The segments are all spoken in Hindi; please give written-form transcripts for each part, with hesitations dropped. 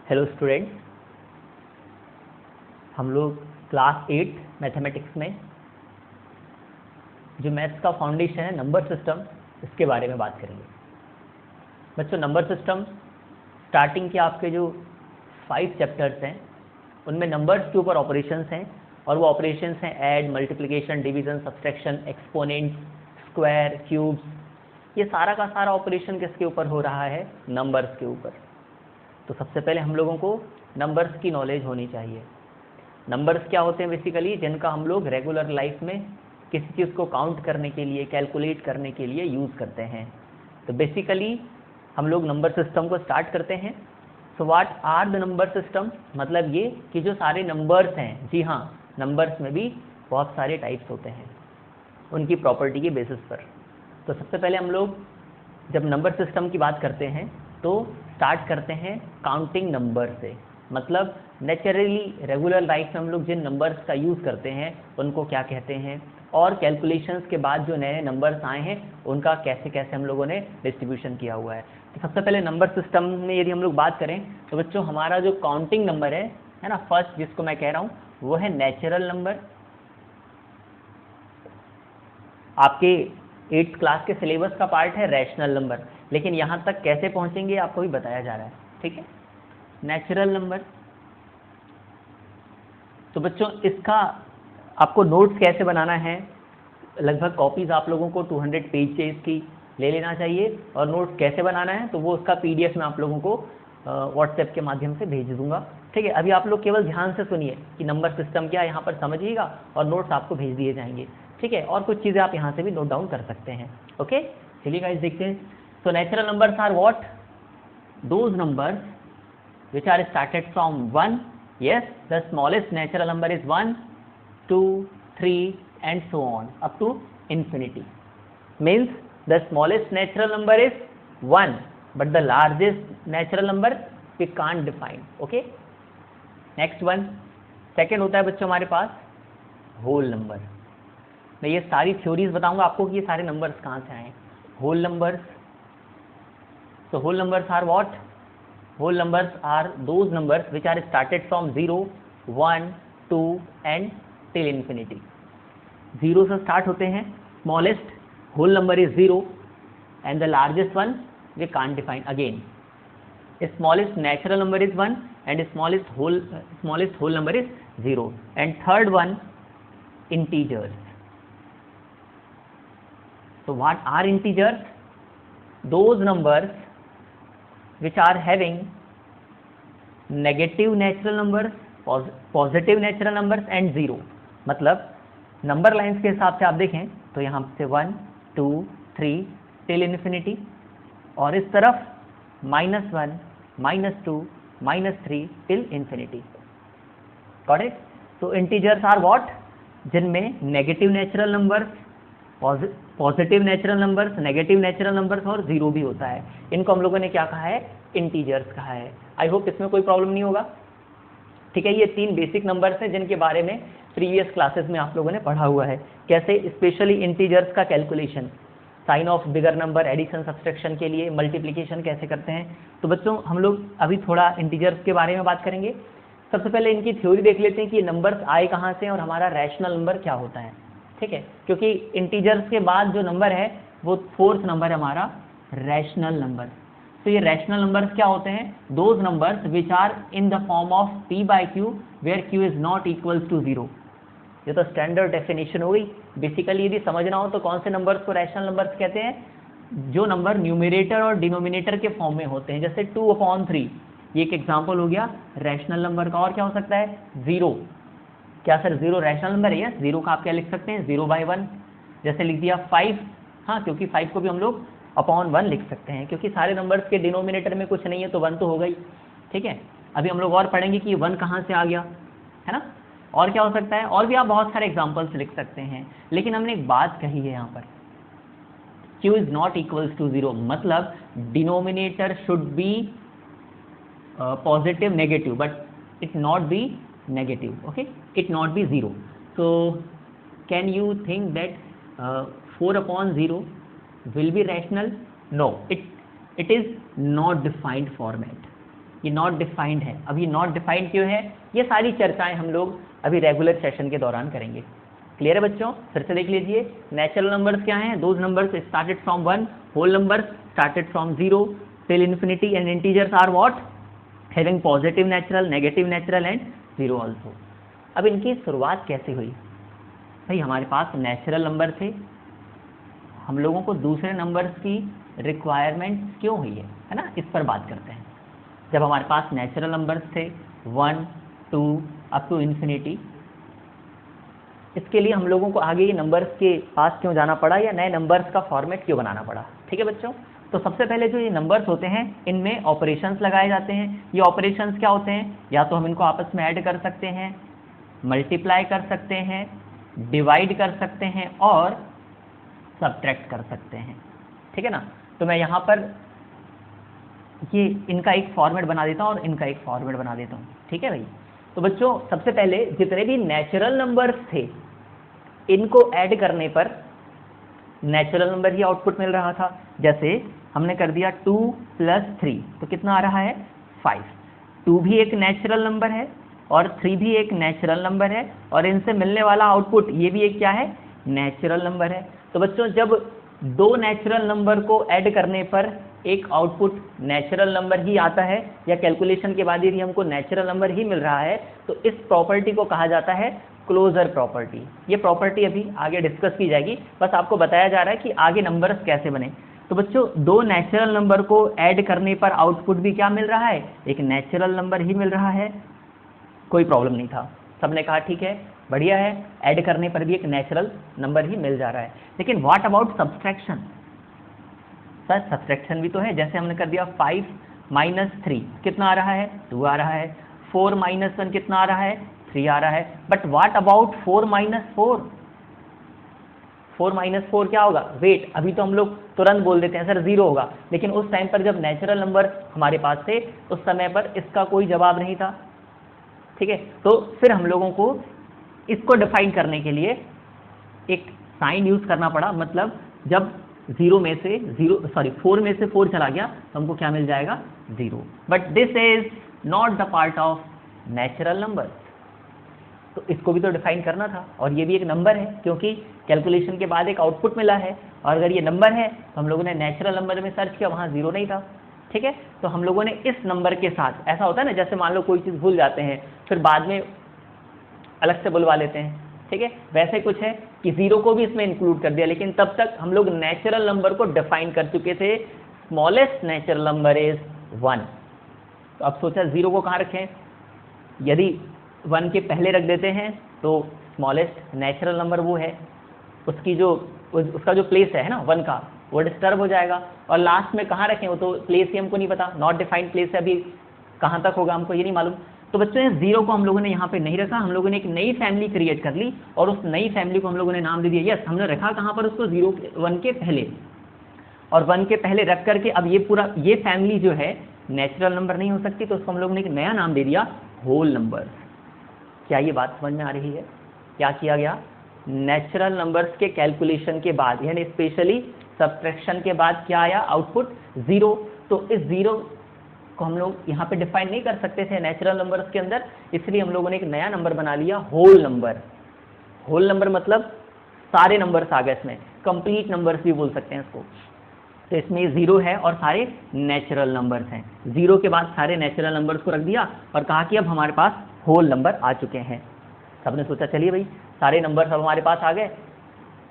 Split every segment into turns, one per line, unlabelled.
हेलो स्टूडेंट्स, हम लोग क्लास 8 मैथमेटिक्स में जो मैथ्स का फाउंडेशन है नंबर सिस्टम, इसके बारे में बात करेंगे। बच्चों, नंबर सिस्टम स्टार्टिंग के आपके जो 5 चैप्टर्स हैं उनमें नंबर्स के ऊपर ऑपरेशंस हैं, और वो ऑपरेशंस हैं add, multiplication, division, subtraction, exponent, square, cubes. ये सारा का सारा ऑपरेशन किसके ऊपर हो रहा है? नंबर्स के ऊपर। तो सबसे पहले हम लोगों को नंबर्स की नॉलेज होनी चाहिए। नंबर्स क्या होते हैं? बेसिकली जिनका हम लोग रेगुलर लाइफ में किसी चीज़ को काउंट करने के लिए, कैलकुलेट करने के लिए यूज़ करते हैं। तो बेसिकली हम लोग नंबर सिस्टम को स्टार्ट करते हैं। So what are the number system? मतलब ये कि जो सारे नंबर्स हैं, जी हाँ, नंबर्स में भी बहुत सारे टाइप्स होते हैं उनकी प्रॉपर्टी के बेसिस पर। तो सबसे पहले हम लोग जब नंबर सिस्टम की बात करते हैं तो स्टार्ट करते हैं काउंटिंग नंबर से। मतलब नेचुरली रेगुलर लाइफ में हम लोग जिन नंबर्स का यूज़ करते हैं उनको क्या कहते हैं, और कैलकुलेशंस के बाद जो नए नंबर्स आए हैं उनका कैसे कैसे हम लोगों ने डिस्ट्रीब्यूशन किया हुआ है। तो सबसे पहले नंबर सिस्टम में यदि हम लोग बात करें तो बच्चों, हमारा जो काउंटिंग नंबर है ना, फर्स्ट जिसको मैं कह रहा हूँ वो है नेचुरल नंबर। आपके 8th क्लास के सिलेबस का पार्ट है रैशनल नंबर, लेकिन यहाँ तक कैसे पहुँचेंगे आपको भी बताया जा रहा है, ठीक है। नेचुरल नंबर, तो बच्चों इसका आपको नोट्स कैसे बनाना है, लगभग कॉपीज़ आप लोगों को 200 पेजेस की ले लेना चाहिए, और नोट्स कैसे बनाना है तो वो उसका PDF में आप लोगों को व्हाट्सएप के माध्यम से भेज दूंगा, ठीक है। अभी आप लोग केवल ध्यान से सुनिए कि नंबर सिस्टम क्या है, यहाँ पर समझिएगा और नोट्स आपको भेज दिए जाएंगे, ठीक है। और कुछ चीज़ें आप यहाँ से भी नोट डाउन कर सकते हैं, ओके। चलिए गाइस देखते हैं। So natural numbers are what? Those numbers which are started from 1, yes, the smallest natural number is 1, 2, 3 and so on up to infinity. Means the smallest natural number is 1, but the largest natural number we can't define, okay. Next one, second होता है बच्चों हमारे पास होल नंबर। मैं ये सारी थ्योरीज बताऊंगा आपको कि ये सारे नंबर्स कहाँ से आए। Whole numbers, so whole numbers are what? Whole numbers are those numbers which are started from 0, 1, 2 and till infinity. 0 से स्टार्ट होते हैं, smallest whole number is 0 and the largest one we can't define again. Smallest natural number is 1 and smallest whole number is 0. And third one, integers. So what are integers? Those numbers which are having negative natural numbers, positive natural numbers and 0. मतलब नंबर लाइन्स के हिसाब से आप देखें तो यहाँ से 1, 2, 3 टिल इन्फिनिटी, और इस तरफ -1, -2, -3 टिल इन्फिनिटी। Got it? तो इंटीजर्स आर व्हाट? जिनमें negative natural numbers, positive natural numbers, negative natural numbers और 0 भी होता है। इनको हम लोगों ने क्या कहा है? इंटीजर्स कहा है। आई होप इसमें कोई प्रॉब्लम नहीं होगा, ठीक है। ये 3 बेसिक नंबर्स हैं जिनके बारे में प्रीवियस क्लासेस में आप लोगों ने पढ़ा हुआ है, कैसे स्पेशली इंटीजर्स का calculation, sign of bigger number, addition, subtraction के लिए, मल्टीप्लिकेशन कैसे करते हैं। तो बच्चों हम लोग अभी थोड़ा इंटीजर्स के बारे में बात करेंगे। सबसे पहले इनकी थ्योरी देख लेते हैं कि ये नंबर्स आए कहाँ से और हमारा रैशनल नंबर क्या होता है, ठीक है। क्योंकि इंटीजर्स के बाद जो नंबर है वो 4th नंबर है हमारा रैशनल नंबर। तो ये रैशनल नंबर्स क्या होते हैं? Those numbers which are in the form of p/q where q is not equals to 0। ये तो स्टैंडर्ड डेफिनेशन हो गई। बेसिकली यदि समझना हो तो कौन से नंबर्स को रैशनल नंबर्स कहते हैं? जो नंबर न्यूमरेटर और डिनोमिनेटर के फॉर्म में होते हैं, जैसे 2/3, ये एक एग्जाम्पल हो गया रैशनल नंबर का। और क्या हो सकता है? 0। क्या सर 0 रैशनल नंबर है? यस, 0 का आप क्या लिख सकते हैं? 0/1। जैसे लिख दिया 5, हाँ, क्योंकि 5 को भी हम लोग /1 लिख सकते हैं, क्योंकि सारे नंबर्स के डिनोमिनेटर में कुछ नहीं है तो 1 तो हो गई, ठीक है। अभी हम लोग और पढ़ेंगे कि 1 कहाँ से आ गया, है ना। और क्या हो सकता है? और भी आप बहुत सारे एग्जाम्पल्स लिख सकते हैं, लेकिन हमने एक बात कही है यहाँ पर, q is not equals to 0, मतलब denominator should be positive negative, but it not be negative, okay, it not be 0. So can you think that 4/0 will be rational? No, it is not defined format. ये नॉट डिफाइंड है। अब ये नॉट डिफाइंड क्यों है, ये सारी चर्चाएं हम लोग अभी रेगुलर सेशन के दौरान करेंगे। क्लियर है बच्चों? फिर से देख लीजिए, नेचुरल नंबर्स क्या हैं, those numbers started from 1, whole numbers started from 0 till infinity, and integers are what, having positive natural, negative natural and 0 also. अब इनकी शुरुआत कैसे हुई भाई, हमारे पास नेचुरल नंबर थे, हम लोगों को दूसरे नंबर्स की रिक्वायरमेंट क्यों हुई है ना, इस पर बात करते हैं। जब हमारे पास नेचुरल नंबर्स थे 1, 2 अप टू इन्फिनिटी, इसके लिए हम लोगों को आगे ये नंबर्स के पास क्यों जाना पड़ा या नए नंबर्स का फॉर्मेट क्यों बनाना पड़ा। ठीक है बच्चों, तो सबसे पहले जो ये नंबर्स होते हैं इनमें ऑपरेशंस लगाए जाते हैं। ये ऑपरेशंस क्या होते हैं, या तो हम इनको आपस में ऐड कर सकते हैं, मल्टीप्लाई कर सकते हैं, डिवाइड कर सकते हैं और सब्ट्रैक्ट कर सकते हैं। ठीक है ना, तो मैं यहाँ पर ये इनका एक फॉर्मेट बना देता हूँ और इनका एक फॉर्मेट बना देता हूँ। ठीक है भाई, तो बच्चों सबसे पहले जितने भी नेचुरल नंबर्स थे इनको ऐड करने पर नेचुरल नंबर ही आउटपुट मिल रहा था। जैसे हमने कर दिया 2 + 3 तो कितना आ रहा है 5। 2 भी एक नेचुरल नंबर है और 3 भी एक नेचुरल नंबर है और इनसे मिलने वाला आउटपुट ये भी एक क्या है, नेचुरल नंबर है। तो बच्चों जब दो नेचुरल नंबर को ऐड करने पर एक आउटपुट नेचुरल नंबर ही आता है या कैलकुलेशन के बाद यदि हमको नेचुरल नंबर ही मिल रहा है तो इस प्रॉपर्टी को कहा जाता है क्लोजर प्रॉपर्टी। ये प्रॉपर्टी अभी आगे डिस्कस की जाएगी, बस आपको बताया जा रहा है कि आगे नंबर्स कैसे बने। तो बच्चों दो नेचुरल नंबर को ऐड करने पर आउटपुट भी क्या मिल रहा है, एक नेचुरल नंबर ही मिल रहा है, कोई प्रॉब्लम नहीं था, सबने कहा ठीक है बढ़िया है, ऐड करने पर भी एक नेचुरल नंबर ही मिल जा रहा है। लेकिन what about subtraction, sir subtraction भी तो है। जैसे हमने कर दिया 5 - 3 कितना आ रहा है, 2 आ रहा है। 4 - 1 कितना आ रहा है, 3 आ रहा है। बट व्हाट अबाउट 4 - 4, 4 - 4 क्या होगा, वेट, अभी तो हम लोग तुरंत बोल देते हैं सर 0 होगा, लेकिन उस टाइम पर जब नेचुरल नंबर हमारे पास थे उस समय पर इसका कोई जवाब नहीं था। ठीक है, तो फिर हम लोगों को इसको डिफाइन करने के लिए एक साइन यूज करना पड़ा, मतलब जब 4 में से 4 चला गया तो हमको क्या मिल जाएगा, 0। But this is not the part of natural number, तो इसको भी तो डिफाइन करना था और ये भी एक नंबर है क्योंकि कैलकुलेशन के बाद एक आउटपुट मिला है और अगर ये नंबर है तो हम लोगों ने नेचुरल नंबर में सर्च किया, वहाँ 0 नहीं था। ठीक है, तो हम लोगों ने इस नंबर के साथ, ऐसा होता है ना जैसे मान लो कोई चीज़ भूल जाते हैं फिर बाद में अलग से बुलवा लेते हैं, ठीक है, वैसे कुछ है कि 0 को भी इसमें इंक्लूड कर दिया, लेकिन तब तक हम लोग नेचुरल नंबर को डिफाइन कर चुके थे, स्मॉलेस्ट नेचुरल नंबर इज 1। तो अब सोचा 0 को कहाँ रखें, यदि 1 के पहले रख देते हैं तो स्मॉलेस्ट नेचुरल नंबर वो है, उसका जो प्लेस है ना 1 का, वो डिस्टर्ब हो जाएगा। और लास्ट में कहाँ रखें वो तो प्लेस ही हमको नहीं पता, नॉट डिफाइंड प्लेस है, अभी कहाँ तक होगा हमको ये नहीं मालूम। तो बच्चों इस 0 को हम लोगों ने यहाँ पे नहीं रखा, हम लोगों ने एक नई फैमिली क्रिएट कर ली और उस नई फैमिली को हम लोगों ने नाम दे दिया, यस हमने रखा कहाँ पर उसको 1 के पहले, और 1 के पहले रख करके अब ये फैमिली जो है नेचुरल नंबर नहीं हो सकती, तो उसको हम लोगों ने एक नया नाम दे दिया होल नंबर। क्या ये बात समझ में आ रही है? क्या किया गया, नेचुरल नंबर्स के कैलकुलेशन के बाद यानी स्पेशली सब्ट्रैक्शन के बाद क्या आया, आउटपुट 0। तो इस 0 को हम लोग यहाँ पे डिफाइन नहीं कर सकते थे नेचुरल नंबर्स के अंदर, इसलिए हम लोगों ने एक नया नंबर बना लिया होल नंबर। होल नंबर मतलब सारे नंबर्स आ गए इसमें, कंप्लीट नंबर्स भी बोल सकते हैं इसको। तो इसमें 0 है और सारे नेचुरल नंबर्स हैं, 0 के बाद सारे नेचुरल नंबर्स को रख दिया और कहा कि अब हमारे पास होल नंबर आ चुके हैं। सबने सोचा चलिए भाई सारे नंबर्स अब हमारे पास आ गए।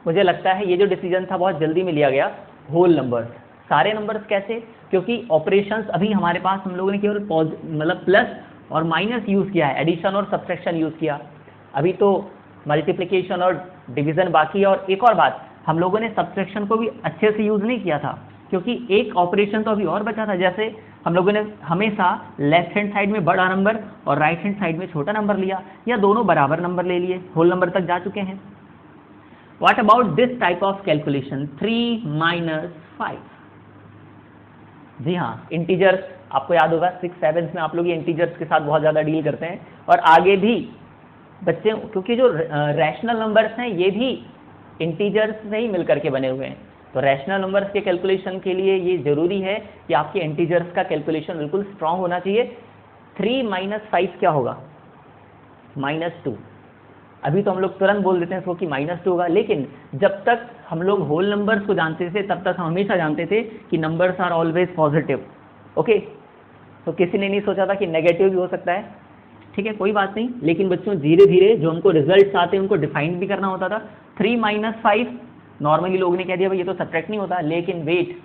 मुझे लगता है ये जो डिसीजन था बहुत जल्दी में लिया गया, होल नंबर्स, सारे नंबर्स कैसे, क्योंकि ऑपरेशंस अभी हमारे पास हम लोगों ने केवल मतलब प्लस और माइनस यूज़ किया है, एडिशन और सब्ट्रैक्शन यूज़ किया, अभी तो मल्टीप्लिकेशन और डिवीज़न बाकी है। और एक और बात, हम लोगों ने सब्ट्रैक्शन को भी अच्छे से यूज़ नहीं किया था क्योंकि एक ऑपरेशन तो अभी और बचा था, जैसे हम लोगों ने हमेशा लेफ्ट हैंड साइड में बड़ा नंबर और राइट हैंड साइड में छोटा नंबर लिया, या दोनों बराबर नंबर ले लिए, होल नंबर तक जा चुके हैं। What about this type of calculation 3 - 5? जी हाँ, इंटीजर्स आपको याद होगा 6, 7 में आप लोग ये इंटीजर्स के साथ बहुत ज़्यादा डील करते हैं और आगे भी बच्चे, क्योंकि जो रैशनल नंबर्स हैं ये भी इंटीजर्स से ही मिलकर के बने हुए हैं। तो रैशनल नंबर्स के कैलकुलेशन के लिए ये जरूरी है कि आपके इंटीजर्स का कैलकुलेशन बिल्कुल स्ट्रांग होना चाहिए। 3 - 5 क्या होगा? -2। अभी तो हम लोग तुरंत बोल देते हैं इसको कि -2 होगा, लेकिन जब तक हम लोग होल नंबर्स को जानते थे तब तक हम हमेशा जानते थे कि numbers are always positive. Okay, तो किसी ने नहीं सोचा था कि नेगेटिव भी हो सकता है। ठीक है, कोई बात नहीं, लेकिन बच्चों धीरे धीरे जो हमको रिजल्ट्स आते हैं उनको डिफाइन भी करना होता था। 3 - 5 नॉर्मली लोगों ने कह दिया भाई ये तो सब्ट्रैक्ट नहीं होता, लेकिन वेट,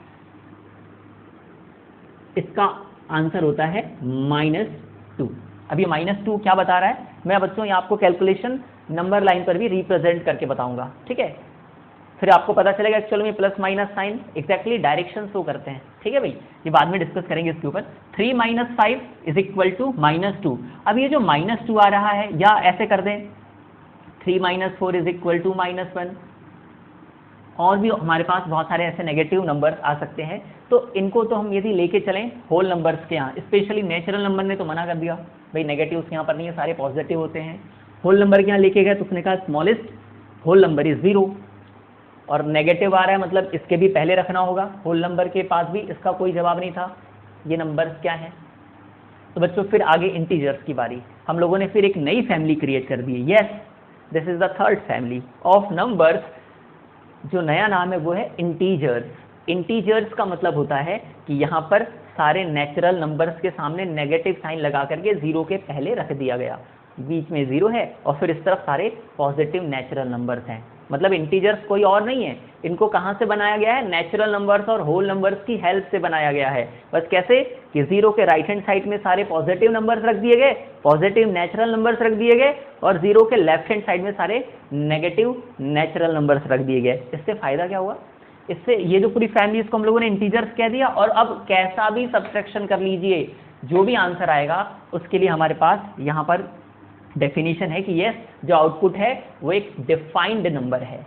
इसका आंसर होता है -2। अब ये -2 क्या बता रहा है? मैं बच्चों ये आपको कैलकुलेशन नंबर लाइन पर भी रिप्रेजेंट करके बताऊंगा। ठीक है, फिर आपको पता चलेगा एक्चुअल में plus minus sign exactly direction show करते हैं। ठीक है भाई, ये बाद में डिस्कस करेंगे इसके ऊपर। 3 - 5 = -2। अब ये जो -2 आ रहा है, या ऐसे कर दें 3 - 4 = -1। और भी हमारे पास बहुत सारे ऐसे नेगेटिव नंबर्स आ सकते हैं, तो इनको तो हम यदि लेके चलें होल नंबर्स के यहाँ, स्पेशली नेचुरल नंबर ने तो मना कर दिया भाई नेगेटिव यहाँ पर नहीं है, सारे पॉजिटिव होते हैं। होल नंबर के यहाँ लेके गए तो उसने कहा स्मॉलेस्ट होल नंबर इज 0, और नेगेटिव आ रहा है मतलब इसके भी पहले रखना होगा। होल नंबर के पास भी इसका कोई जवाब नहीं था। ये नंबर्स क्या हैं? तो बच्चों फिर आगे इंटीजर्स की बारी। हम लोगों ने फिर एक नई फैमिली क्रिएट कर दी है। Yes, this is the third family of numbers. जो नया नाम है वो है इंटीजर्स। इंटीजर्स का मतलब होता है कि यहाँ पर सारे नेचुरल नंबर्स के सामने नेगेटिव साइन लगा करके 0 के पहले रख दिया गया, बीच में 0 है और फिर इस तरफ सारे पॉजिटिव नेचुरल नंबर्स हैं। मतलब इंटीजर्स कोई और नहीं है, इनको कहाँ से बनाया गया है? नेचुरल नंबर्स और होल नंबर्स की हेल्प से बनाया गया है। बस कैसे कि 0 के राइट हैंड साइड में सारे पॉजिटिव नंबर्स रख दिए गए, पॉजिटिव नेचुरल नंबर्स रख दिए गए, और 0 के लेफ्ट हैंड साइड में सारे नेगेटिव नेचुरल नंबर्स रख दिए गए। इससे फायदा क्या हुआ? इससे ये जो पूरी फैमिली इसको हम लोगों ने इंटीजर्स कह दिया, और अब कैसा भी सब्ट्रैक्शन कर लीजिए, जो भी आंसर आएगा उसके लिए हमारे पास यहाँ पर डेफिनेशन है कि यस, जो आउटपुट है वो एक डिफाइंड नंबर है।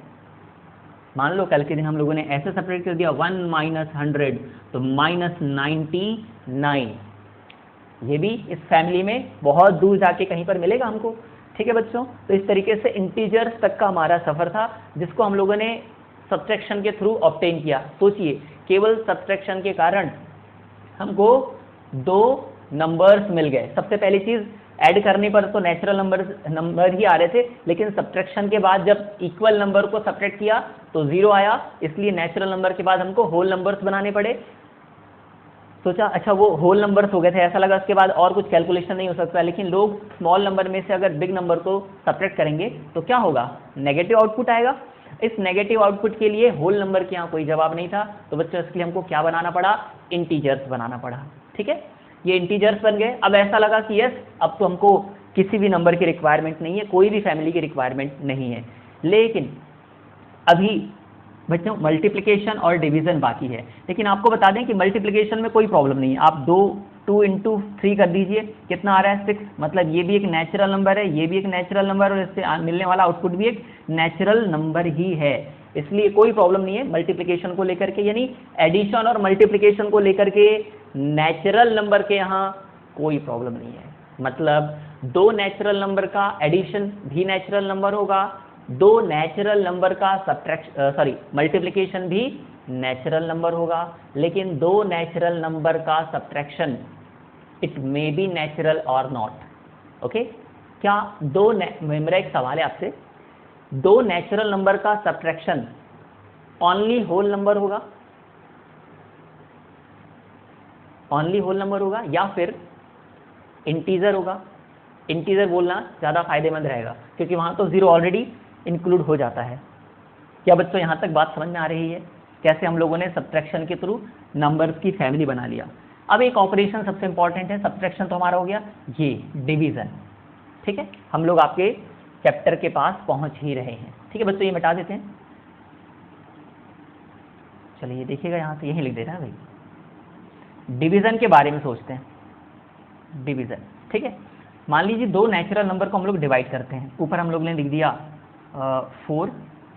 मान लो कल के दिन हम लोगों ने ऐसे सेपरेट कर दिया 1 - 100 तो -99। ये भी इस फैमिली में बहुत दूर जाके कहीं पर मिलेगा हमको। ठीक है बच्चों, तो इस तरीके से इंटीजर्स तक का हमारा सफर था, जिसको हम लोगों ने सब्ट्रैक्शन के थ्रू ऑब्टेन किया। सोचिए, केवल सब्ट्रैक्शन के कारण हमको 2 नंबर्स मिल गए। सबसे पहली चीज, ऐड करने पर तो नेचुरल नंबर ही आ रहे थे, लेकिन सब्ट्रैक्शन के बाद जब इक्वल नंबर को सब्ट्रैक्ट किया तो 0 आया, इसलिए नेचुरल नंबर के बाद हमको होल नंबर्स बनाने पड़े। सोचा अच्छा वो होल नंबर्स हो गए थे, ऐसा लगा उसके बाद और कुछ कैलकुलेशन नहीं हो सकता, लेकिन लोग स्मॉल नंबर में से अगर बिग नंबर को सब्ट्रैक्ट करेंगे तो क्या होगा? नेगेटिव आउटपुट आएगा। इस नेगेटिव आउटपुट के लिए होल नंबर के यहाँ कोई जवाब नहीं था, तो बच्चों इसके लिए हमको क्या बनाना पड़ा? इंटीजर्स बनाना पड़ा। ठीक है, ये इंटीजर्स बन गए। अब ऐसा लगा कि यस, अब तो हमको किसी भी नंबर की रिक्वायरमेंट नहीं है, कोई भी फैमिली की रिक्वायरमेंट नहीं है। लेकिन अभी बच्चों मल्टीप्लिकेशन और डिवीजन बाकी है। लेकिन आपको बता दें कि मल्टीप्लिकेशन में कोई प्रॉब्लम नहीं है। आप 2 × 3 कर दीजिए, कितना आ रहा है? 6। मतलब ये भी एक नेचुरल नंबर है, ये भी एक नेचुरल नंबर, और इससे मिलने वाला आउटपुट भी एक नेचुरल नंबर ही है। इसलिए कोई प्रॉब्लम नहीं है मल्टीप्लिकेशन को लेकर के, यानी एडिशन और मल्टीप्लिकेशन को लेकर के नेचुरल नंबर के यहाँ कोई प्रॉब्लम नहीं है। मतलब 2 नेचुरल नंबर का एडिशन भी नेचुरल नंबर होगा, 2 नेचुरल नंबर का मल्टीप्लिकेशन भी नेचुरल नंबर होगा, लेकिन 2 नेचुरल नंबर का subtraction it may be natural और नॉट। ओके, क्या मेरा एक सवाल है आपसे, 2 नेचुरल नंबर का सब्ट्रैक्शन ओनली होल नंबर होगा? ओनली होल नंबर होगा या फिर इंटीजर होगा? इंटीजर बोलना ज़्यादा फायदेमंद रहेगा, क्योंकि वहाँ तो 0 ऑलरेडी इंक्लूड हो जाता है। क्या बच्चों यहाँ तक बात समझ में आ रही है? कैसे हम लोगों ने सब्ट्रैक्शन के थ्रू नंबर्स की फैमिली बना लिया। अब एक ऑपरेशन सबसे इंपॉर्टेंट है, सब्ट्रैक्शन तो हमारा हो गया, ये डिवीजन। ठीक है, हम लोग आपके चैप्टर के पास पहुंच ही रहे हैं। ठीक है बच्चों, ये मिटा देते हैं। चलिए ये देखिएगा, यहाँ से यही लिख देना है भाई। डिवीजन के बारे में सोचते हैं। डिवीजन, ठीक है, मान लीजिए 2 नेचुरल नंबर को हम लोग डिवाइड करते हैं। ऊपर हम लोग ने लिख दिया 4,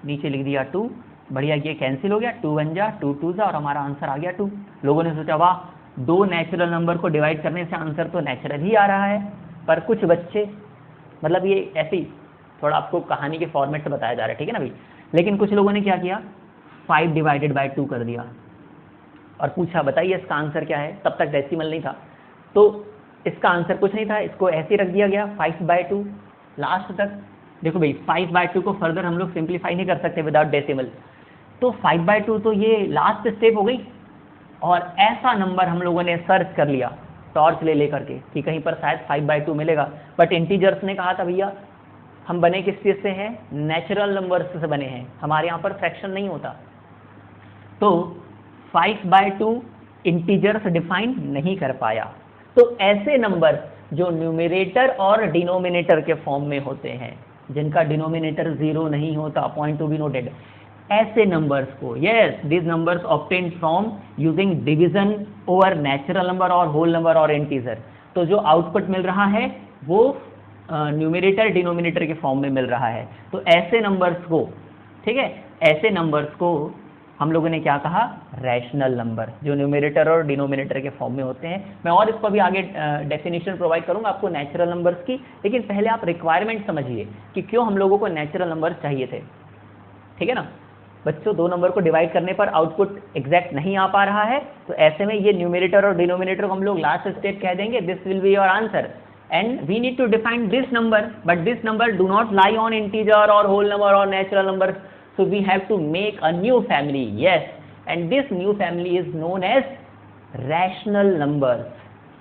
नीचे लिख दिया 2। बढ़िया, ये कैंसिल हो गया, 2 1 जा 2 2 जा, और हमारा आंसर आ गया 2। लोगों ने सोचा वाह, 2 नेचुरल नंबर को डिवाइड करने से आंसर तो नेचुरल ही आ रहा है। पर कुछ बच्चे, मतलब ये ऐसी थोड़ा आपको कहानी के फॉर्मेट से बताया जा रहा है, ठीक है ना भाई। लेकिन कुछ लोगों ने क्या किया, 5 डिवाइडेड बाय 2 कर दिया और पूछा बताइए इसका आंसर क्या है, तब तक डेसिमल नहीं था, तो इसका आंसर कुछ नहीं था, इसको ऐसे रख दिया गया 5/2 लास्ट तक। देखो भाई 5/2 को फर्दर हम लोग सिंप्लीफाई नहीं कर सकते विदाउट डेसिमल, तो 5/2 तो ये लास्ट स्टेप हो गई। और ऐसा नंबर हम लोगों ने सर्च कर लिया टॉर्च ले लेकर के कि कहीं पर शायद 5/2 मिलेगा, बट इंटीजर्स ने कहा था भैया हम बने किस चीज़ से हैं, नेचुरल नंबर्स से बने हैं, हमारे यहाँ पर फ्रैक्शन नहीं होता। तो 5/2 इंटीजर्स डिफाइन नहीं कर पाया। तो ऐसे नंबर जो न्यूमरेटर और डिनोमिनेटर के फॉर्म में होते हैं, जिनका डिनोमिनेटर 0 नहीं होता, पॉइंट टू बी नोटेड, ऐसे नंबर्स को, yes this numbers obtained from using division over natural number और होल नंबर और इंटीजर। तो जो आउटपुट मिल रहा है वो न्यूमरेटर डिनोमिनेटर के फॉर्म में मिल रहा है। तो ऐसे नंबर्स को, ठीक है, ऐसे नंबर्स को हम लोगों ने क्या कहा, रैशनल नंबर, जो न्यूमरेटर और डिनोमिनेटर के फॉर्म में होते हैं। मैं और इसको भी आगे डेफिनेशन प्रोवाइड करूंगा आपको नेचुरल नंबर्स की, लेकिन पहले आप रिक्वायरमेंट समझिए कि क्यों हम लोगों को नेचुरल नंबर्स चाहिए थे। ठीक है ना बच्चों, दो नंबर को डिवाइड करने पर आउटपुट एग्जैक्ट नहीं आ पा रहा है, तो ऐसे में ये न्यूमरेटर और डिनोमिनेटर को हम लोग लास्ट स्टेप कह देंगे, this will be your answer, and we need to define this number, but this number do not lie on integer or whole number or natural numbers, so we have to make a new family, yes, and this new family is known as rational numbers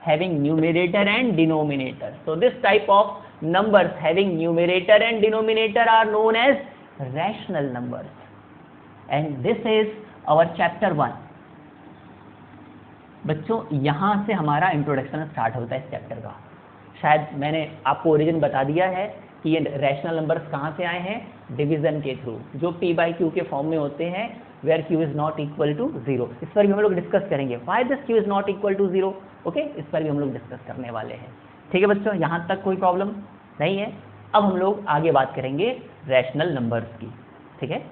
having numerator and denominator. So this type of numbers having numerator and denominator are known as rational numbers, and this is our chapter 1. बच्चों यहाँ से हमारा इंट्रोडक्शन स्टार्ट होता है इस चैप्टर का। शायद मैंने आपको ओरिजिन बता दिया है कि ये रैशनल नंबर्स कहाँ से आए हैं, डिवीजन के थ्रू, जो p/q के फॉर्म में होते हैं, where q is not equal to 0। इस पर भी हम लोग डिस्कस करेंगे, why this q is not equal to 0, okay, इस पर भी हम लोग डिस्कस करने वाले हैं। ठीक है बच्चों, यहाँ तक कोई प्रॉब्लम नहीं है। अब हम लोग आगे बात करेंगे रैशनल नंबर्स की। ठीक है।